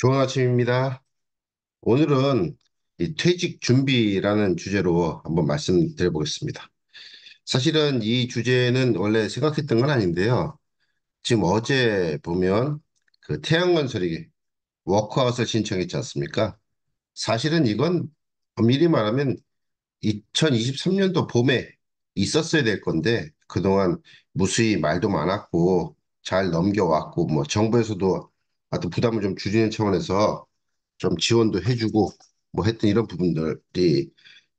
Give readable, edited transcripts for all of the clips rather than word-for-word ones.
좋은 아침입니다. 오늘은 이 퇴직 준비라는 주제로 한번 말씀드려 보겠습니다. 사실은 이 주제는 원래 생각했던 건 아닌데요. 지금 어제 보면 그 태양건설이 워크아웃을 신청했지 않습니까? 사실은 이건 엄밀히 말하면 2023년도 봄에 있었어야 될 건데 그동안 무수히 말도 많았고 잘 넘겨왔고 뭐 정부에서도 하여튼 부담을 좀 줄이는 차원에서 좀 지원도 해주고 뭐 했던 이런 부분들이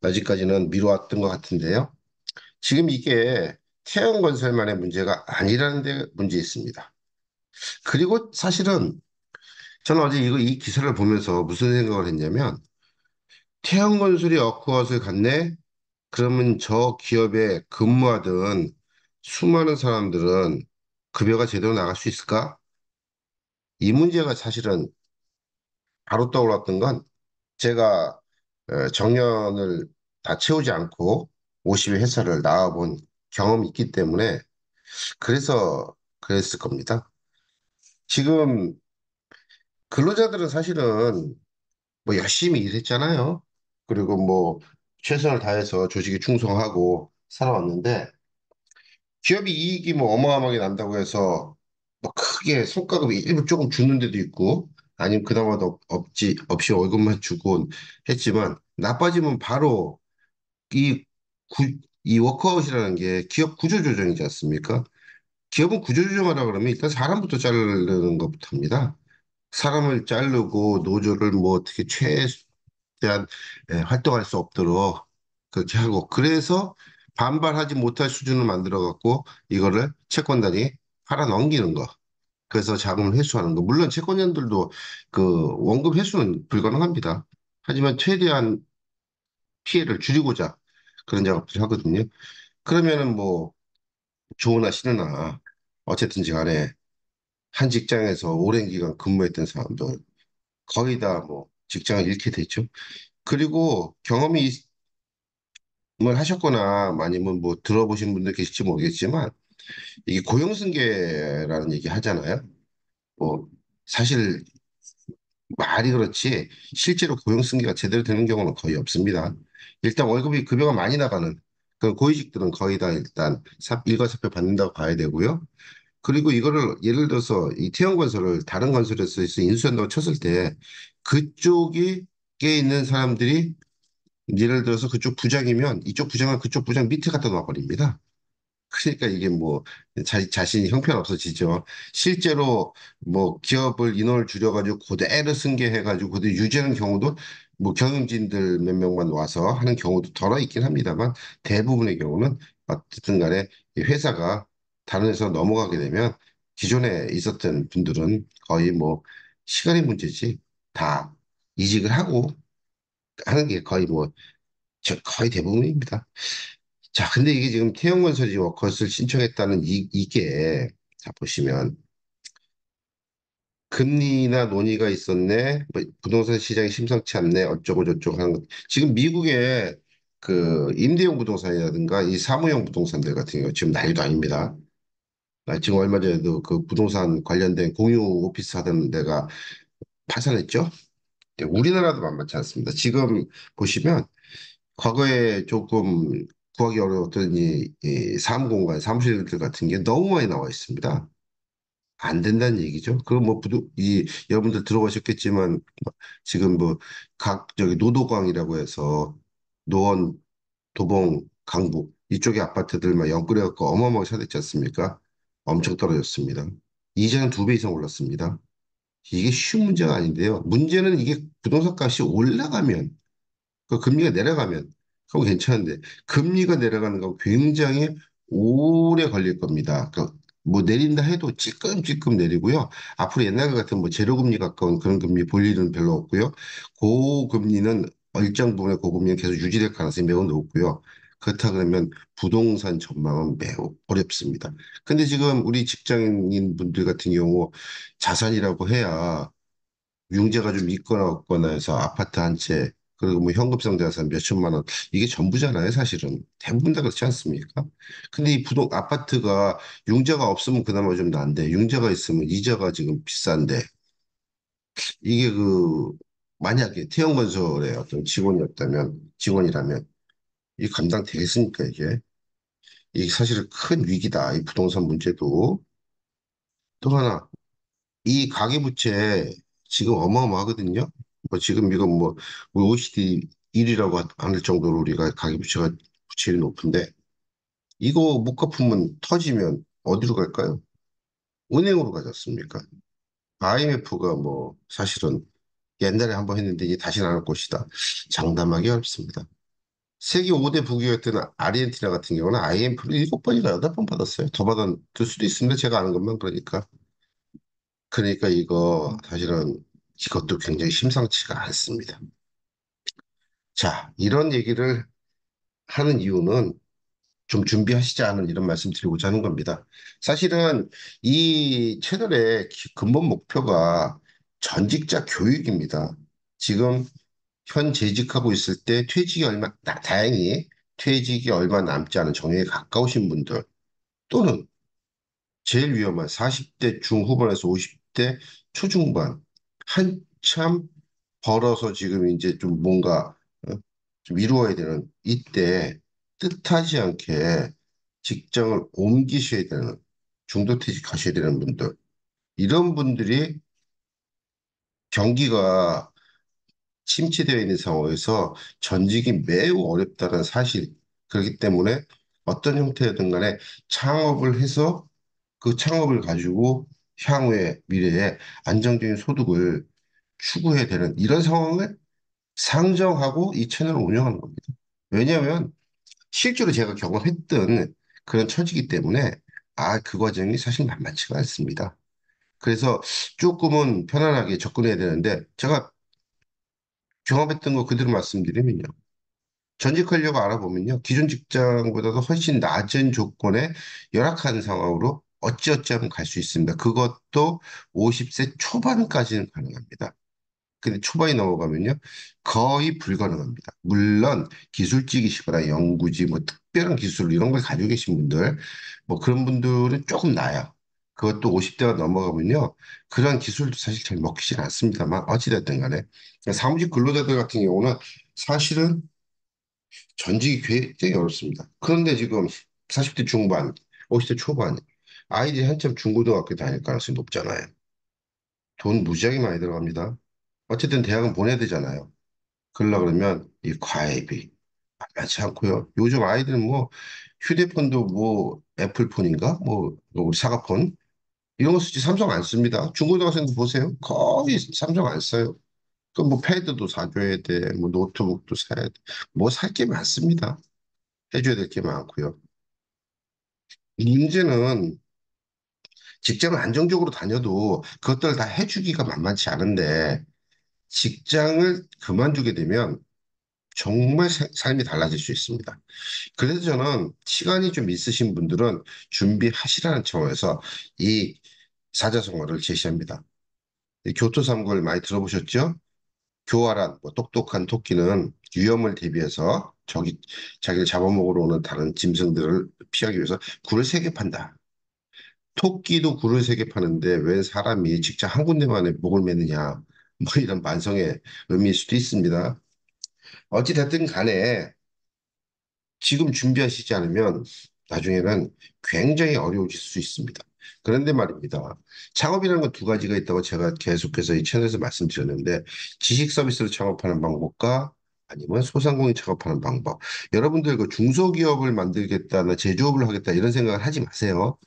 아직까지는 미뤄왔던 것 같은데요. 지금 이게 태양건설만의 문제가 아니라는 데 문제 있습니다. 그리고 사실은 저는 어제 이 기사를 보면서 무슨 생각을 했냐면 태양건설이 워크아웃을 갔네? 그러면 저 기업에 근무하던 수많은 사람들은 급여가 제대로 나갈 수 있을까? 이 문제가 사실은 바로 떠올랐던 건 제가 정년을 다 채우지 않고 50의 회사를 나와본 경험이 있기 때문에 그래서 그랬을 겁니다. 지금 근로자들은 사실은 뭐 열심히 일했잖아요. 그리고 뭐 최선을 다해서 조직에 충성하고 살아왔는데 기업이 이익이 뭐 어마어마하게 난다고 해서 뭐 크게 성과급이 일부 조금 주는 데도 있고 아니면 그나마도 없이 월급만 주곤 했지만 나빠지면 바로 이, 구, 이 워크아웃이라는 게 기업 구조조정이지 않습니까? 기업은 구조조정하라 그러면 일단 사람부터 자르는 것부터입니다. 사람을 자르고 노조를 뭐 어떻게 최대한 활동할 수 없도록 그렇게 하고 그래서 반발하지 못할 수준을 만들어 갖고 이거를 채권단이 팔아 넘기는 거. 그래서 자금을 회수하는 거. 물론 채권자들도 그 원금 회수는 불가능합니다. 하지만 최대한 피해를 줄이고자 그런 작업들을 하거든요. 그러면은 뭐 좋으나 싫으나 어쨌든지 간에 한 직장에서 오랜 기간 근무했던 사람들 거의 다 뭐 직장을 잃게 되죠. 그리고 경험이 을 하셨거나 아니면 뭐 들어보신 분들 계실지 모르겠지만 이게 고용승계라는 얘기 하잖아요. 뭐 사실 말이 그렇지 실제로 고용승계가 제대로 되는 경우는 거의 없습니다. 일단 월급이 급여가 많이 나가는 그 고위직들은 거의 다 일단 일과사표 받는다고 봐야 되고요. 그리고 이거를 예를 들어서 이 태형건설을 다른 건설에서 인수한다고 쳤을 때 그쪽에 있는 사람들이 예를 들어서 그쪽 부장이면 이쪽 부장은 그쪽 부장 밑에 갖다 놔버립니다. 그러니까 이게 뭐 자신이 형편없어지죠. 실제로 뭐 기업을 인원을 줄여가지고 그대로 승계해가지고 그대로 유지하는 경우도 뭐 경영진들 몇 명만 와서 하는 경우도 덜어 있긴 합니다만 대부분의 경우는 어쨌든 간에 이 회사가 다른 회사로 넘어가게 되면 기존에 있었던 분들은 거의 뭐 시간의 문제지 다 이직을 하고 하는 게 거의 뭐 거의 대부분입니다. 자, 근데 이게 지금 태형건설이 워커스를 신청했다는 이게, 자, 보시면, 금리나 논의가 있었네, 뭐 부동산 시장이 심상치 않네, 어쩌고 저쩌고 하는 것. 지금 미국의 그 임대용 부동산이라든가 이 사무용 부동산들 같은 경우 지금 난리도 아닙니다. 지금 얼마 전에도 그 부동산 관련된 공유 오피스 하던 데가 파산했죠? 우리나라도 만만치 않습니다. 지금 보시면 과거에 조금 구하기 어려웠던 이 사무공간, 사무실들 같은 게 너무 많이 나와 있습니다. 안 된다는 얘기죠. 그럼 뭐 여러분들 들어보셨겠지만 지금 뭐 각 저기 노도광이라고 해서 노원, 도봉, 강북 이쪽의 아파트들 막 연끌해갖고 어마어마하게 사댔지 않습니까? 엄청 떨어졌습니다. 이자는 2배 이상 올랐습니다. 이게 쉬운 문제가 아닌데요. 문제는 이게 부동산 값이 올라가면 그 금리가 내려가면 그건 괜찮은데 금리가 내려가는 건 굉장히 오래 걸릴 겁니다. 그러니까 뭐 내린다 해도 찔끔찔끔 내리고요. 앞으로 옛날 같은 뭐 제로금리 가까운 그런 금리 볼 일은 별로 없고요. 고금리는 일정 부분의 고금리는 계속 유지될 가능성이 매우 높고요. 그렇다 그러면 부동산 전망은 매우 어렵습니다. 근데 지금 우리 직장인 분들 같은 경우 자산이라고 해야 융자가 좀 있거나 없거나 해서 아파트 한 채, 그리고 뭐 현금성 자산 몇 천만 원, 이게 전부잖아요, 사실은. 대부분 다 그렇지 않습니까? 근데 이 아파트가 융자가 없으면 그나마 좀 나은데, 융자가 있으면 이자가 지금 비싼데, 이게 만약에 태형건설의 어떤 직원이라면, 이 감당되겠습니까, 이게? 이게 사실은 큰 위기다, 이 부동산 문제도. 또 하나, 이 가계부채 지금 어마어마하거든요. 뭐 지금 이거 뭐 OECD 1위라고 할 정도로 우리가 가계부채가 제일 높은데, 이거 못 갚으면 터지면 어디로 갈까요? 은행으로 가지 않습니까? IMF가 뭐 사실은 옛날에 한번 했는데 이제 다시는 안 할 것이다. 장담하기 어렵습니다. 세계 5대 부기였던 아르헨티나 같은 경우는 IMF를 7번인가 8번 받았어요. 더 받을 수도 있습니다. 제가 아는 것만 그러니까. 그러니까 이거 사실은 이것도 굉장히 심상치가 않습니다. 자, 이런 얘기를 하는 이유는 좀 준비하시지 않은 이런 말씀 드리고자 하는 겁니다. 사실은 이 채널의 근본 목표가 전직자 교육입니다. 지금 현 재직하고 있을 때 다행히 퇴직이 얼마 남지 않은 정년에 가까우신 분들 또는 제일 위험한 40대 중후반에서 50대 초중반 한참 벌어서 지금 이제 좀 뭔가 좀 이루어야 되는 이때 뜻하지 않게 직장을 옮기셔야 되는 중도퇴직하셔야 되는 분들 이런 분들이 경기가 침체되어 있는 상황에서 전직이 매우 어렵다는 사실 그렇기 때문에 어떤 형태든 간에 창업을 해서 그 창업을 가지고 향후에 미래에 안정적인 소득을 추구해야 되는 이런 상황을 상정하고 이 채널을 운영하는 겁니다. 왜냐하면 실제로 제가 경험했던 그런 처지이기 때문에 그 과정이 사실 만만치가 않습니다. 그래서 조금은 편안하게 접근해야 되는데 제가 경험했던 거 그대로 말씀드리면요. 전직하려고 알아보면요. 기존 직장보다도 훨씬 낮은 조건의 열악한 상황으로 어찌어찌하면 갈 수 있습니다. 그것도 50세 초반까지는 가능합니다. 근데 초반이 넘어가면요. 거의 불가능합니다. 물론 기술직이시거나 연구직, 뭐 특별한 기술 이런 걸 가지고 계신 분들, 뭐 그런 분들은 조금 나아요. 그것도 50대가 넘어가면요. 그런 기술도 사실 잘 먹히진 않습니다만 어찌됐든 간에 사무직 근로자들 같은 경우는 사실은 전직이 굉장히 어렵습니다. 그런데 지금 40대 중반, 50대 초반 아이들이 한참 중고등학교 다닐 가능성이 높잖아요. 돈 무지하게 많이 들어갑니다. 어쨌든 대학은 보내야 되잖아요. 그러려 그러면 이 과외비 만만치 않고요. 요즘 아이들은 뭐 휴대폰도 뭐 애플폰인가? 뭐 우리 사과폰 이런 거 쓰지 삼성 안 씁니다. 중고등학생도 보세요. 거의 삼성 안 써요. 그 뭐 패드도 사줘야 돼. 뭐 노트북도 사야 돼. 뭐 살 게 많습니다. 해줘야 될 게 많고요. 문제는 직장을 안정적으로 다녀도 그것들을 다 해주기가 만만치 않은데 직장을 그만두게 되면 정말 삶이 달라질 수 있습니다. 그래서 저는 시간이 좀 있으신 분들은 준비하시라는 차원에서 이 사자성어를 제시합니다. 이 교토삼고를 많이 들어보셨죠? 교활한, 뭐 똑똑한 토끼는 위험을 대비해서 자기를 잡아먹으러 오는 다른 짐승들을 피하기 위해서 굴을 세게 판다. 토끼도 굴을 세게 파는데 왜 사람이 직접 한 군데만에 목을 매느냐. 뭐 이런 반성의 의미일 수도 있습니다. 어찌됐든 간에 지금 준비하시지 않으면 나중에는 굉장히 어려워질 수 있습니다. 그런데 말입니다. 창업이라는 건 두 가지가 있다고 제가 계속해서 이 채널에서 말씀드렸는데 지식 서비스로 창업하는 방법과 아니면 소상공인 창업하는 방법. 여러분들 그 중소기업을 만들겠다나 제조업을 하겠다 이런 생각을 하지 마세요.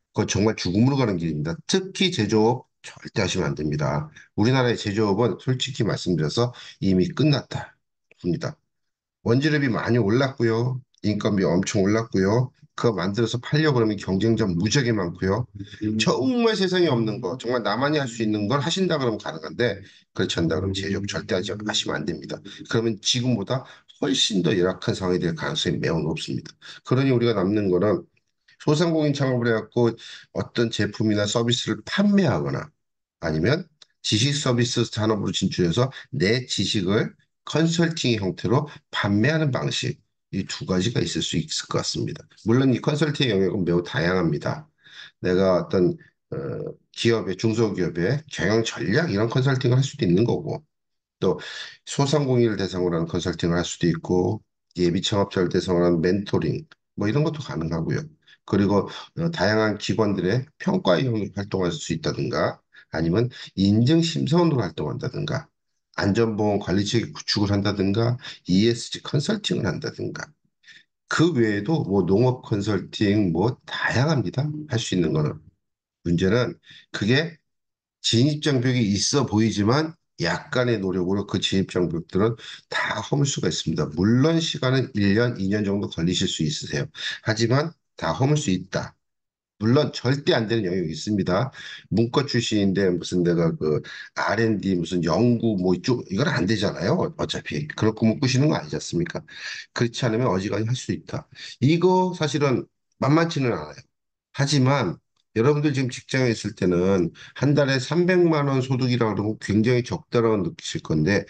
그건 정말 죽음으로 가는 길입니다. 특히 제조업 절대 하시면 안 됩니다. 우리나라의 제조업은 솔직히 말씀드려서 이미 끝났다. 봅니다. 원재료비 많이 올랐고요. 인건비 엄청 올랐고요. 그거 만들어서 팔려고 그러면 경쟁자 무지하게 많고요. 정말 세상에 없는 거, 정말 나만이 할 수 있는 걸 하신다 그러면 가능한데 그렇지 않다 그러면 제조업 절대 하시면 안 됩니다. 그러면 지금보다 훨씬 더 열악한 상황이 될 가능성이 매우 높습니다. 그러니 우리가 남는 거는 소상공인 창업을 해갖고 어떤 제품이나 서비스를 판매하거나 아니면 지식 서비스 산업으로 진출해서 내 지식을 컨설팅 형태로 판매하는 방식. 이 두 가지가 있을 수 있을 것 같습니다. 물론 이 컨설팅 영역은 매우 다양합니다. 내가 어떤 기업의 중소기업의 경영 전략 이런 컨설팅을 할 수도 있는 거고 또 소상공인을 대상으로 하는 컨설팅을 할 수도 있고 예비 창업자를 대상으로 하는 멘토링 뭐 이런 것도 가능하고요. 그리고 다양한 기관들의 평가위원으로 활동할 수 있다든가 아니면 인증심사원으로 활동한다든가 안전보험 관리 체계 구축을 한다든가 ESG 컨설팅을 한다든가 그 외에도 뭐 농업 컨설팅 뭐 다양합니다. 할 수 있는 거는. 문제는 그게 진입장벽이 있어 보이지만 약간의 노력으로 그 진입장벽들은 다 허물 수가 있습니다. 물론 시간은 1년, 2년 정도 걸리실 수 있으세요. 하지만 다 허물 수 있다. 물론 절대 안 되는 영역이 있습니다. 문과 출신인데 무슨 내가 그 R&D 무슨 연구 뭐 이쪽 이건 안 되잖아요. 어차피 그럴 거면 꾸시는 거 아니지 않습니까? 그렇지 않으면 어지간히 할 수 있다. 이거 사실은 만만치는 않아요. 하지만 여러분들 지금 직장에 있을 때는 한 달에 300만 원 소득이라고 그러면 굉장히 적다라고 느끼실 건데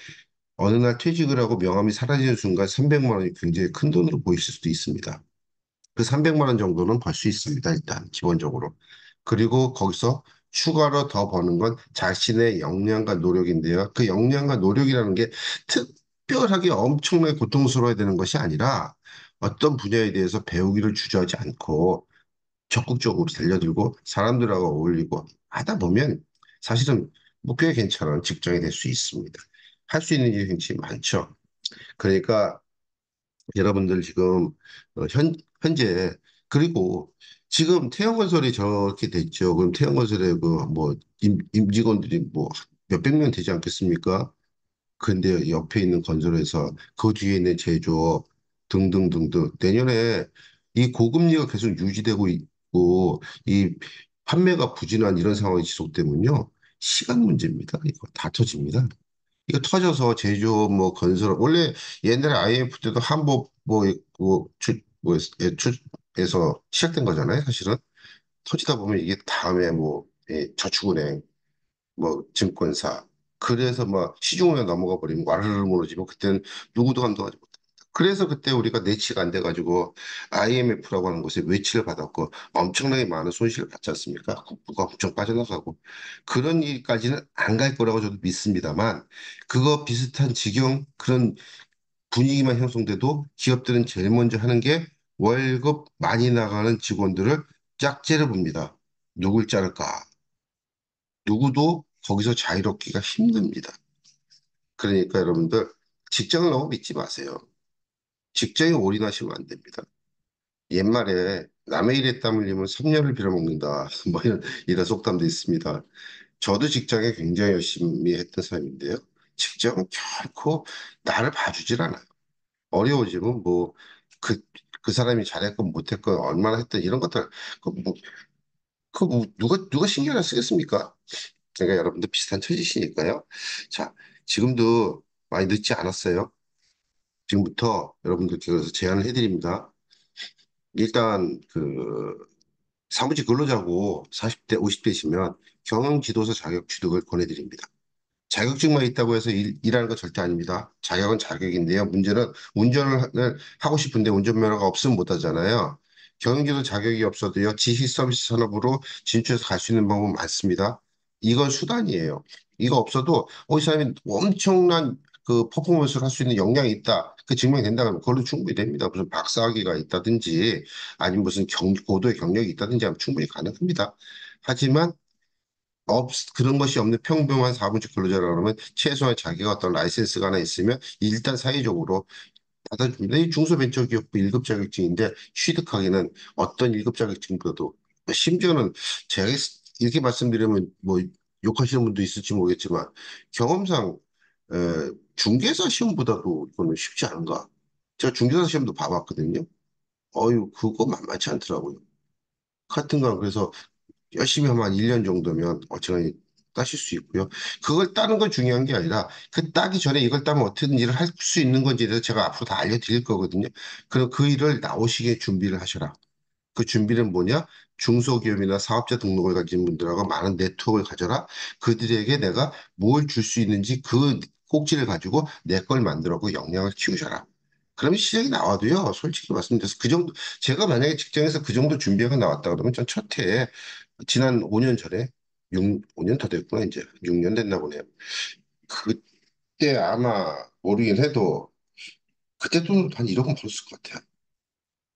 어느 날 퇴직을 하고 명함이 사라지는 순간 300만 원이 굉장히 큰 돈으로 보이실 수도 있습니다. 그 300만 원 정도는 벌 수 있습니다. 일단 기본적으로. 그리고 거기서 추가로 더 버는 건 자신의 역량과 노력인데요. 그 역량과 노력이라는 게 특별하게 엄청나게 고통스러워야 되는 것이 아니라 어떤 분야에 대해서 배우기를 주저하지 않고 적극적으로 달려들고 사람들하고 어울리고 하다 보면 사실은 뭐 꽤 괜찮은 직장이 될 수 있습니다. 할 수 있는 일이 굉장히 많죠. 그러니까 여러분들 지금 현재 그리고 지금 태형건설이 저렇게 됐죠. 그럼 태형건설의 그 뭐 임직원들이 뭐 몇백 명 되지 않겠습니까? 근데 옆에 있는 건설회사, 그 뒤에 있는 제조업 등등등등 내년에 이 고금리가 계속 유지되고 있고 이 판매가 부진한 이런 상황이 지속되면요 시간 문제입니다. 이거 다 터집니다. 이거 터져서 제조업 뭐 건설 원래 옛날에 IMF 때도 한복 뭐추에서 시작된 거잖아요. 사실은 터지다 보면 이게 다음에 뭐 저축은행 뭐 증권사 그래서 막 시중은행 넘어가 버리면 와르르 무너지면 그때는 누구도 감당하지 못합니다. 그래서 그때 우리가 내치가 안 돼가지고 IMF라고 하는 곳에 외치를 받았고 엄청나게 많은 손실을 받지 않습니까? 국부가 엄청 빠져나가고 그런 일까지는 안 갈 거라고 저도 믿습니다만 그거 비슷한 지경 그런 분위기만 형성돼도 기업들은 제일 먼저 하는 게 월급 많이 나가는 직원들을 짝째려 봅니다. 누굴 자를까? 누구도 거기서 자유롭기가 힘듭니다. 그러니까 여러분들 직장을 너무 믿지 마세요. 직장에 올인하시면 안 됩니다. 옛말에 남의 일에 땀 흘리면 삼년을 빌어먹는다. 뭐 이런 속담도 있습니다. 저도 직장에 굉장히 열심히 했던 사람인데요. 직장은 결코 나를 봐주질 않아요. 어려워지면 뭐 그, 그 사람이 잘했건 못했건 얼마나 했든 이런 것들 누가 신경을 쓰겠습니까? 그러니까 여러분도 비슷한 처지시니까요. 자, 지금도 많이 늦지 않았어요. 지금부터 여러분들께 그래서 제안을 해드립니다. 일단 그 사무직 근로자고 40대, 50대시면 경영 지도사 자격 취득을 권해드립니다. 자격증만 있다고 해서 일하는 거 절대 아닙니다. 자격은 자격인데요. 문제는 운전을 하고 싶은데 운전면허가 없으면 못 하잖아요. 경영지도 자격이 없어도요. 지식 서비스 산업으로 진출해서 갈 수 있는 방법은 많습니다. 이건 수단이에요. 이거 없어도 이 사람이 엄청난 그 퍼포먼스를 할 수 있는 역량이 있다. 그 증명이 된다 그러면 그걸로 충분히 됩니다. 무슨 박사학위가 있다든지 아니면 무슨 고도의 경력이 있다든지 하면 충분히 가능합니다. 하지만 그런 것이 없는 평범한 사무직 근로자라 그러면 최소한 자기가 어떤 라이센스가 하나 있으면 일단 사회적으로 받아줍니다. 이 중소벤처기업부 1급 자격증인데 취득하기는 어떤 1급 자격증보다도 심지어는 제가 이렇게 말씀드리면 뭐 욕하시는 분도 있을지 모르겠지만 경험상 에, 중개사 시험보다도 이거는 쉽지 않은가. 제가 중개사 시험도 봐봤거든요. 어유 그거 만만치 않더라고요. 같은 건 그래서 열심히 하면 한 1년 정도면 어지간히 따실 수 있고요. 그걸 따는 건 중요한 게 아니라 그 따기 전에 이걸 따면 어떤 일을 할 수 있는 건지에 대해서 제가 앞으로 다 알려드릴 거거든요. 그럼 그 일을 나오시게 준비를 하셔라. 그 준비는 뭐냐? 중소기업이나 사업자 등록을 가진 분들하고 많은 네트워크를 가져라. 그들에게 내가 뭘 줄 수 있는지 그 꼭지를 가지고 내 걸 만들었고 역량을 키우셔라. 그러면 시장이 나와도요, 솔직히 말씀드려서 그 정도, 제가 만약에 직장에서 그 정도 준비가 나왔다 그러면 전 첫 해에 지난 5년 전에 5년 더 됐구나, 이제. 6년 됐나 보네요. 그때 아마 모르긴 해도, 그때 돈으로 한 1억은 벌었을 것 같아요.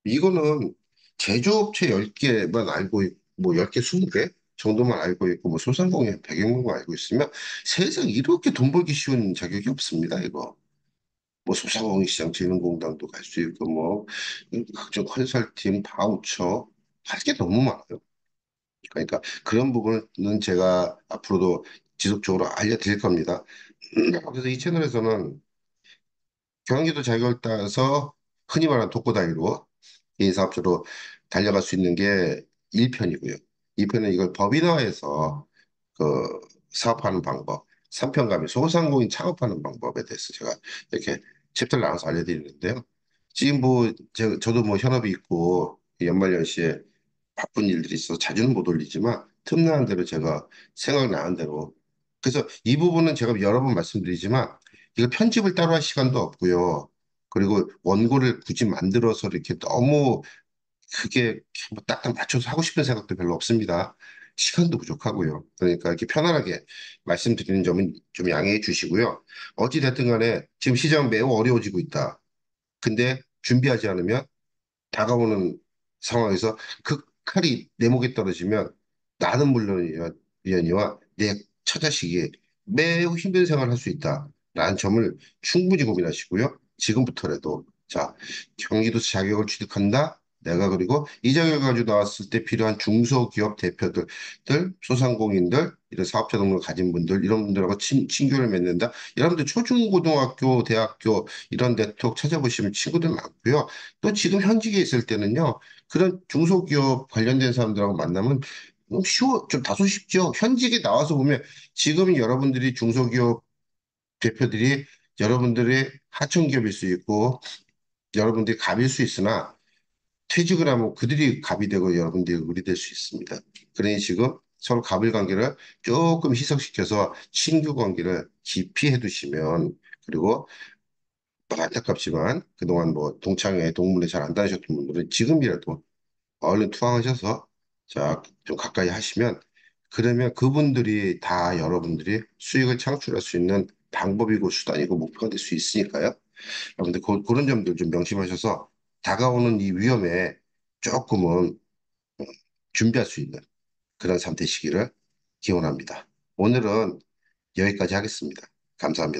이거는 제조업체 10개만 알고 있고, 뭐 10개, 20개 정도만 알고 있고, 뭐 소상공인 한 100여 명만 알고 있으면 세상 이렇게 돈 벌기 쉬운 자격이 없습니다, 이거. 뭐 소상공인 시장 진흥공단도 갈 수 있고, 뭐, 각종 컨설팅, 바우처, 할 게 너무 많아요. 그러니까 그런 부분은 제가 앞으로도 지속적으로 알려드릴 겁니다. 그래서 이 채널에서는 경기도 자격을 따서 흔히 말하는 독고다이로 개인 사업자로 달려갈 수 있는 게 1편이고요. 2편은 이걸 법인화해서 그 사업하는 방법, 3편 가면 소상공인 창업하는 방법에 대해서 제가 이렇게 챕터를 나눠서 알려드리는데요. 지금 뭐 저도 뭐 현업이 있고 연말연시에 바쁜 일들이 있어서 자주는 못 올리지만 틈나는 대로 제가 생각나는 대로 그래서 이 부분은 제가 여러 번 말씀드리지만 이거 편집을 따로 할 시간도 없고요. 그리고 원고를 굳이 만들어서 이렇게 너무 크게 뭐 딱딱 맞춰서 하고 싶은 생각도 별로 없습니다. 시간도 부족하고요. 그러니까 이렇게 편안하게 말씀드리는 점은 좀 양해해 주시고요. 어찌 됐든 간에 지금 시장은 매우 어려워지고 있다. 근데 준비하지 않으면 다가오는 상황에서 그 칼이 내 목에 떨어지면 나는 물론이와 내 처자식이 매우 힘든 생활을 할 수 있다라는 점을 충분히 고민하시고요. 지금부터라도 자 경기도 자격을 취득한다. 내가 그리고 이 자격을 가지고 나왔을 때 필요한 중소기업 대표들, 소상공인들, 이런 사업자 등록을 가진 분들, 이런 분들하고 친교를 맺는다. 여러분들 초중고등학교, 대학교 이런 네트워크 찾아보시면 친구들 많고요. 또 지금 현직에 있을 때는요, 그런 중소기업 관련된 사람들하고 만나면 좀 다소 쉽죠. 현직에 나와서 보면 지금 여러분들이 중소기업 대표들이 여러분들의 하청기업일 수 있고 여러분들이 갑일 수 있으나 퇴직을 하면 그들이 갑이 되고 여러분들이 을이 될 수 있습니다. 그러니 지금 서로 갑을 관계를 조금 희석시켜서 친교 관계를 깊이 해두시면 그리고 뭐 안타깝지만 그동안 뭐 동창회 동문회 잘 안 다니셨던 분들은 지금이라도 얼른 투항하셔서 자, 좀 가까이 하시면 그러면 그분들이 다 여러분들이 수익을 창출할 수 있는 방법이고 수단이고 목표가 될 수 있으니까요. 여러분들 그런 점들 좀 명심하셔서 다가오는 이 위험에 조금은 준비할 수 있는 그런 삶 되시기를 기원합니다. 오늘은 여기까지 하겠습니다. 감사합니다.